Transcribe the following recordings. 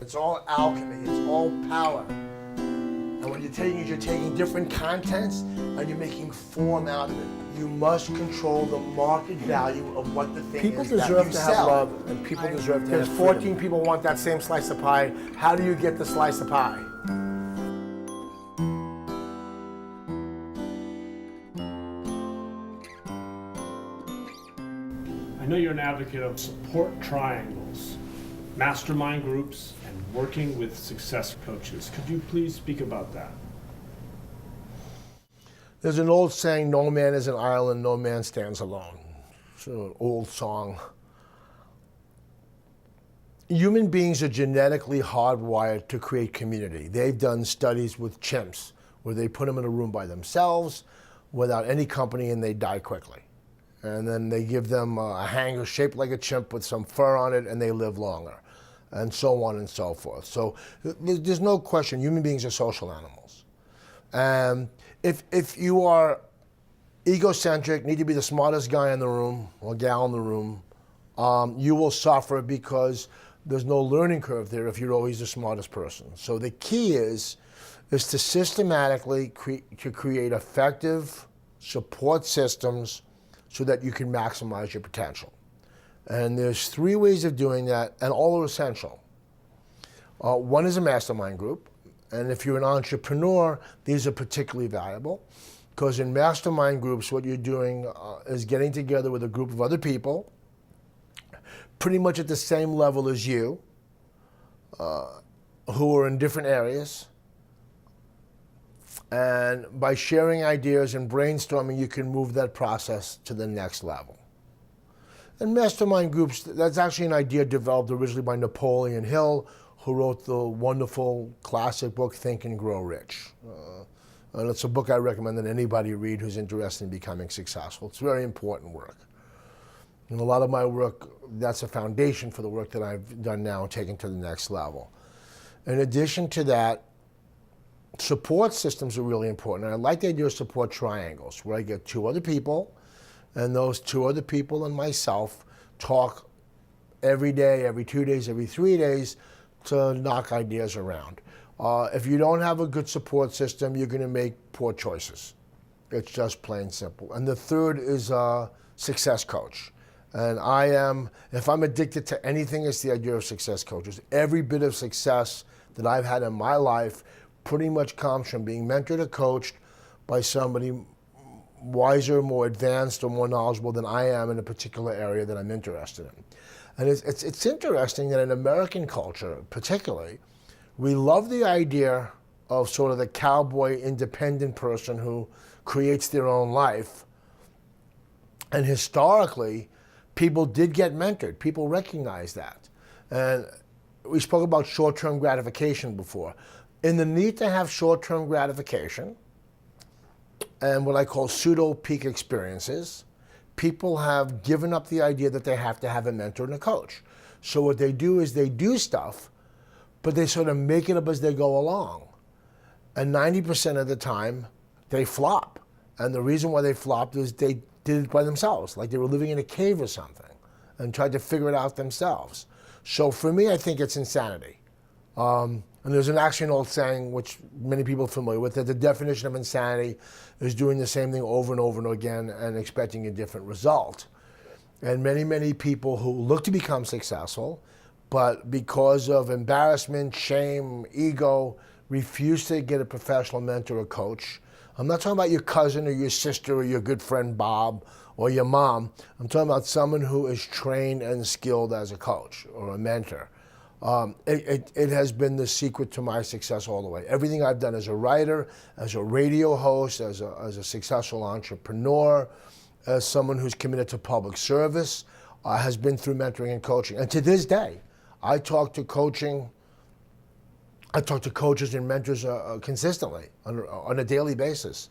It's all alchemy, it's all power. And what you're taking different contents and you're making form out of it. You must control the market value of what the thing People is that deserve you to sell. have love, and people deserve to have There's freedom. 14 people want that same slice of pie. How do you get the slice of pie? I know you're an advocate of support triangles, mastermind groups, and working with success coaches. Could you please speak about that? There's an old saying, no man is an island, no man stands alone. It's an old song. Human beings are genetically hardwired to create community. They've done studies with chimps where they put them in a room by themselves without any company and they die quickly. And then they give them a hanger shaped like a chimp with some fur on it and they live longer, and so on and so forth. So there's no question, human beings are social animals. And if you are egocentric, need to be the smartest guy in the room or gal in the room, you will suffer because there's no learning curve there if you're always the smartest person. So the key is to systematically create effective support systems so that you can maximize your potential. And there's 3 ways of doing that, and all are essential. One is a mastermind group, and if you're an entrepreneur, these are particularly valuable, because in mastermind groups, what you're doing is getting together with a group of other people, pretty much at the same level as you, who are in different areas. And by sharing ideas and brainstorming, you can move that process to the next level. And mastermind groups, that's actually an idea developed originally by Napoleon Hill, who wrote the wonderful classic book, Think and Grow Rich. And it's a book I recommend that anybody read who's interested in becoming successful. It's very important work. And a lot of my work, that's a foundation for the work that I've done now, taken to the next level. In addition to that, support systems are really important. And I like the idea of support triangles, where I get 2 other people, and those 2 other people and myself talk every day, every 2 days, every 3 days to knock ideas around. If you don't have a good support system, you're going to make poor choices. It's just plain simple. And the third is a success coach. And if I'm addicted to anything, it's the idea of success coaches. Every bit of success that I've had in my life pretty much comes from being mentored or coached by somebody wiser, more advanced, or more knowledgeable than I am in a particular area that I'm interested in. And it's interesting that in American culture, particularly, we love the idea of sort of the cowboy independent person who creates their own life. And historically, people did get mentored. People recognize that. And we spoke about short-term gratification before. In the need to have short-term gratification and what I call pseudo-peak experiences, people have given up the idea that they have to have a mentor and a coach. So what they do is they do stuff, but they sort of make it up as they go along. And 90% of the time, they flop. And the reason why they flopped is they did it by themselves, like they were living in a cave or something, and tried to figure it out themselves. So for me, I think it's insanity. And there's actually an old saying, which many people are familiar with, that the definition of insanity is doing the same thing over and over and again and expecting a different result. And many, many people who look to become successful, but because of embarrassment, shame, ego, refuse to get a professional mentor or coach. I'm not talking about your cousin or your sister or your good friend Bob or your mom. I'm talking about someone who is trained and skilled as a coach or a mentor. It has been the secret to my success all the way. Everything I've done as a writer, as a radio host, as a successful entrepreneur, as someone who's committed to public service, has been through mentoring and coaching. And to this day, I talk to coaches and mentors consistently on a daily basis.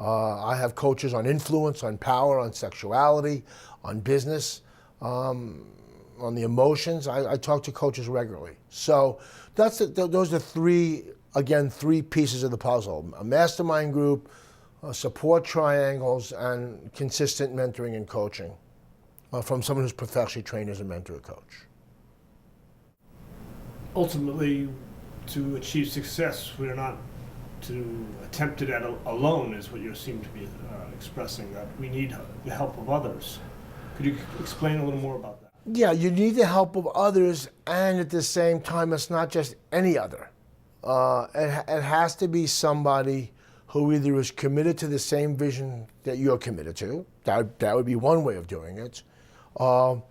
I have coaches on influence, on power, on sexuality, on business, on the emotions. I talk to coaches regularly. So those are 3 pieces of the puzzle: a mastermind group, support triangles, and consistent mentoring and coaching from someone who's professionally trained as a mentor or coach. ultimately, to achieve success, we're not to attempt it alone, is what you seem to be expressing, that we need the help of others. Could you explain a little more about that? Yeah, you need the help of others, and at the same time, it's not just any other. It has to be somebody who either is committed to the same vision that you're committed to. That would be one way of doing it. Or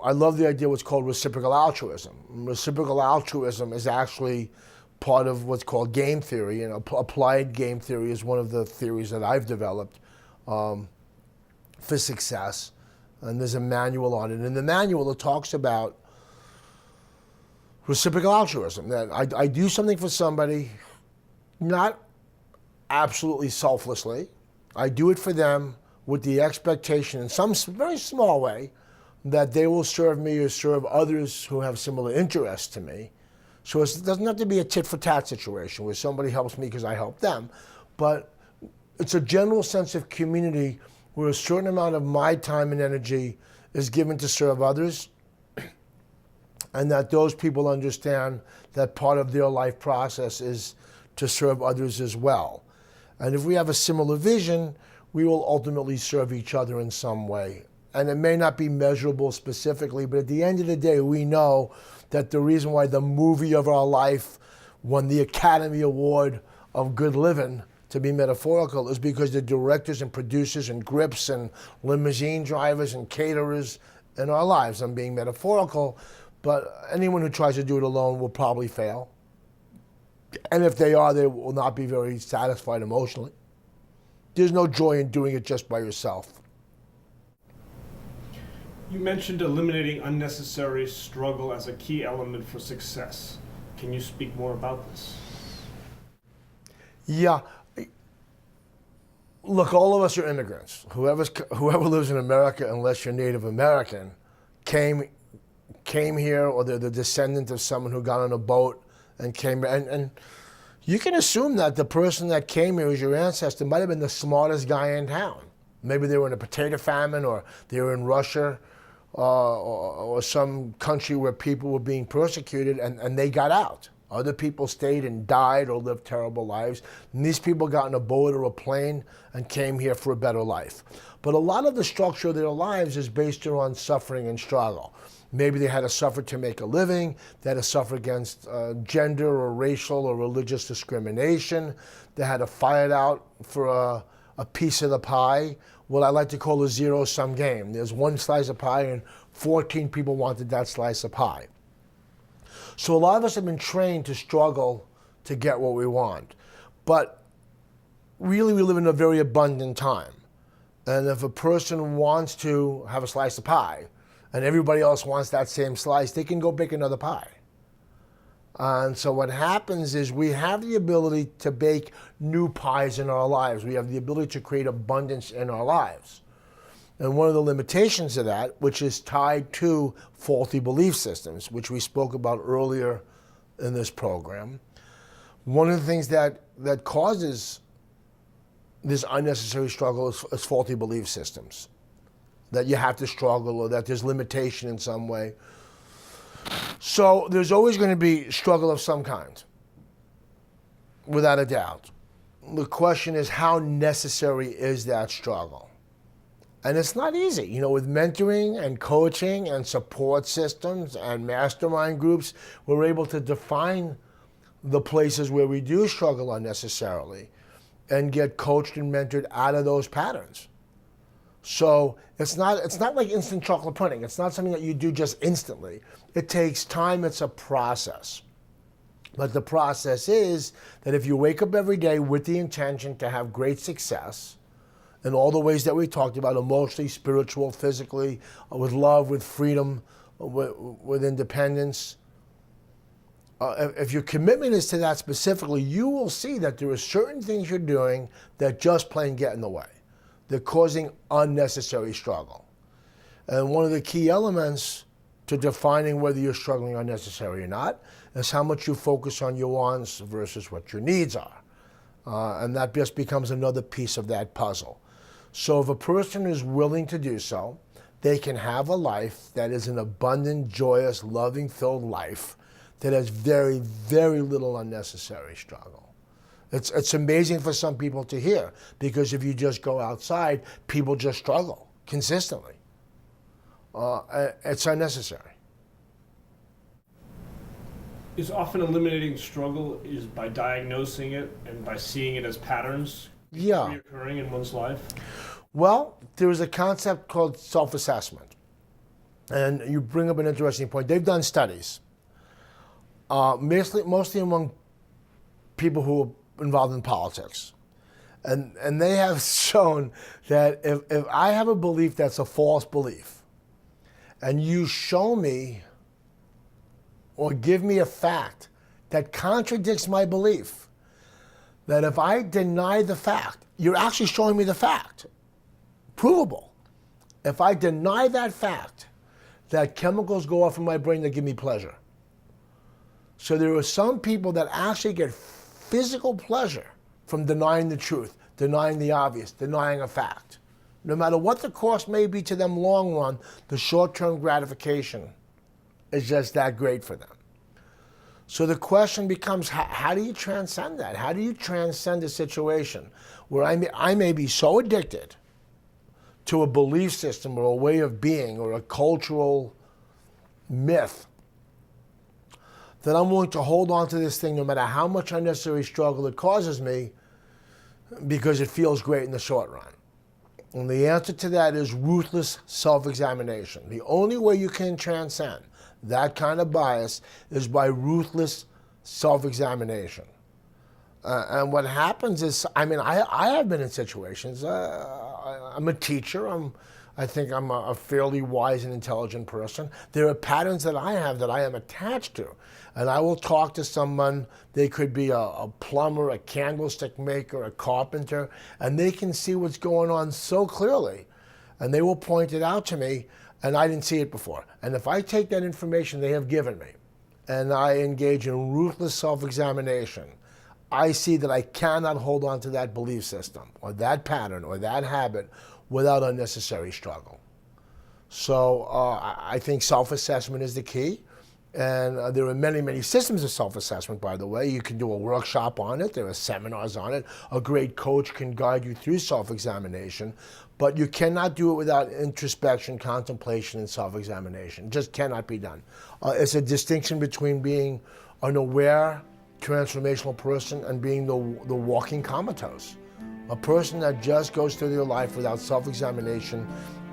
I love the idea of what's called reciprocal altruism. Reciprocal altruism is actually part of what's called game theory, and applied game theory is one of the theories that I've developed for success. And there's a manual on it. And in the manual, it talks about reciprocal altruism, that I do something for somebody, not absolutely selflessly. I do it for them with the expectation in some very small way that they will serve me or serve others who have similar interests to me. So it doesn't have to be a tit-for-tat situation where somebody helps me because I help them, but it's a general sense of community where a certain amount of my time and energy is given to serve others, and that those people understand that part of their life process is to serve others as well. And if we have a similar vision, we will ultimately serve each other in some way. And it may not be measurable specifically, but at the end of the day, we know that the reason why the movie of our life won the Academy Award of Good Living, to be metaphorical, is because the directors and producers and grips and limousine drivers and caterers in our lives. I'm being metaphorical, but anyone who tries to do it alone will probably fail. And if they are, they will not be very satisfied emotionally. There's no joy in doing it just by yourself. You mentioned eliminating unnecessary struggle as a key element for success. Can you speak more about this? Yeah. Look, all of us are immigrants. Whoever lives in America, unless you're Native American, came here, or they're the descendant of someone who got on a boat and came. And you can assume that the person that came here as your ancestor might have been the smartest guy in town. Maybe they were in a potato famine, or they were in Russia, or some country where people were being persecuted, and they got out. Other people stayed and died or lived terrible lives. And these people got in a boat or a plane and came here for a better life. But a lot of the structure of their lives is based on suffering and struggle. Maybe they had to suffer to make a living. They had to suffer against gender or racial or religious discrimination. They had to fight it out for a piece of the pie, what I like to call a zero-sum game. There's one slice of pie and 14 people wanted that slice of pie. So a lot of us have been trained to struggle to get what we want. But really, we live in a very abundant time. And if a person wants to have a slice of pie, and everybody else wants that same slice, they can go bake another pie. And so what happens is we have the ability to bake new pies in our lives. We have the ability to create abundance in our lives. And one of the limitations of that, which is tied to faulty belief systems, which we spoke about earlier in this program, one of the things that causes this unnecessary struggle is faulty belief systems. That you have to struggle, or that there's limitation in some way. So there's always going to be struggle of some kind, without a doubt. The question is, how necessary is that struggle? And it's not easy. You know, with mentoring and coaching and support systems and mastermind groups, we're able to define the places where we do struggle unnecessarily and get coached and mentored out of those patterns. So it's not like instant chocolate pudding. It's not something that you do just instantly. It takes time. It's a process. But the process is that if you wake up every day with the intention to have great success in all the ways that we talked about, emotionally, spiritual, physically, with love, with freedom, with independence, if your commitment is to that specifically, you will see that there are certain things you're doing that just plain get in the way. They're causing unnecessary struggle. And one of the key elements to defining whether you're struggling unnecessary or not is how much you focus on your wants versus what your needs are. And that just becomes another piece of that puzzle. So if a person is willing to do so, they can have a life that is an abundant, joyous, loving-filled life that has very, very little unnecessary struggle. It's amazing for some people to hear, because if you just go outside, people just struggle consistently. It's unnecessary. Is often eliminating struggle is by diagnosing it and by seeing it as patterns Yeah. reoccurring in one's life? Well, there is a concept called self-assessment. And you bring up an interesting point. They've done studies, mostly among people who are involved in politics. And they have shown that if I have a belief that's a false belief, and you show me or give me a fact that contradicts my belief, that if I deny the fact, you're actually showing me the fact, provable. If I deny that fact, that chemicals go off in my brain that give me pleasure. So there are some people that actually get physical pleasure from denying the truth, denying the obvious, denying a fact. No matter what the cost may be to them long run, the short-term gratification is just that great for them. So the question becomes, how do you transcend that? How do you transcend a situation where I may be so addicted to a belief system or a way of being or a cultural myth that I'm willing to hold on to this thing no matter how much unnecessary struggle it causes me, because it feels great in the short run? And the answer to that is ruthless self-examination. The only way you can transcend that kind of bias is by ruthless self-examination. And what happens is, I have been in situations, I'm a teacher, I think I'm a fairly wise and intelligent person. There are patterns that I have that I am attached to. And I will talk to someone, they could be a plumber, a candlestick maker, a carpenter, and they can see what's going on so clearly. And they will point it out to me, and I didn't see it before. And if I take that information they have given me, and I engage in ruthless self-examination, I see that I cannot hold on to that belief system, or that pattern, or that habit without unnecessary struggle. So I think self-assessment is the key. And there are many, many systems of self-assessment, by the way. You can do a workshop on it. There are seminars on it. A great coach can guide you through self-examination. But you cannot do it without introspection, contemplation, and self-examination. It just cannot be done. It's a distinction between being an aware, transformational person and being the walking comatose. A person that just goes through their life without self-examination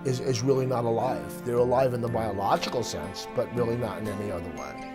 is really not alive. They're alive in the biological sense, but really not in any other way.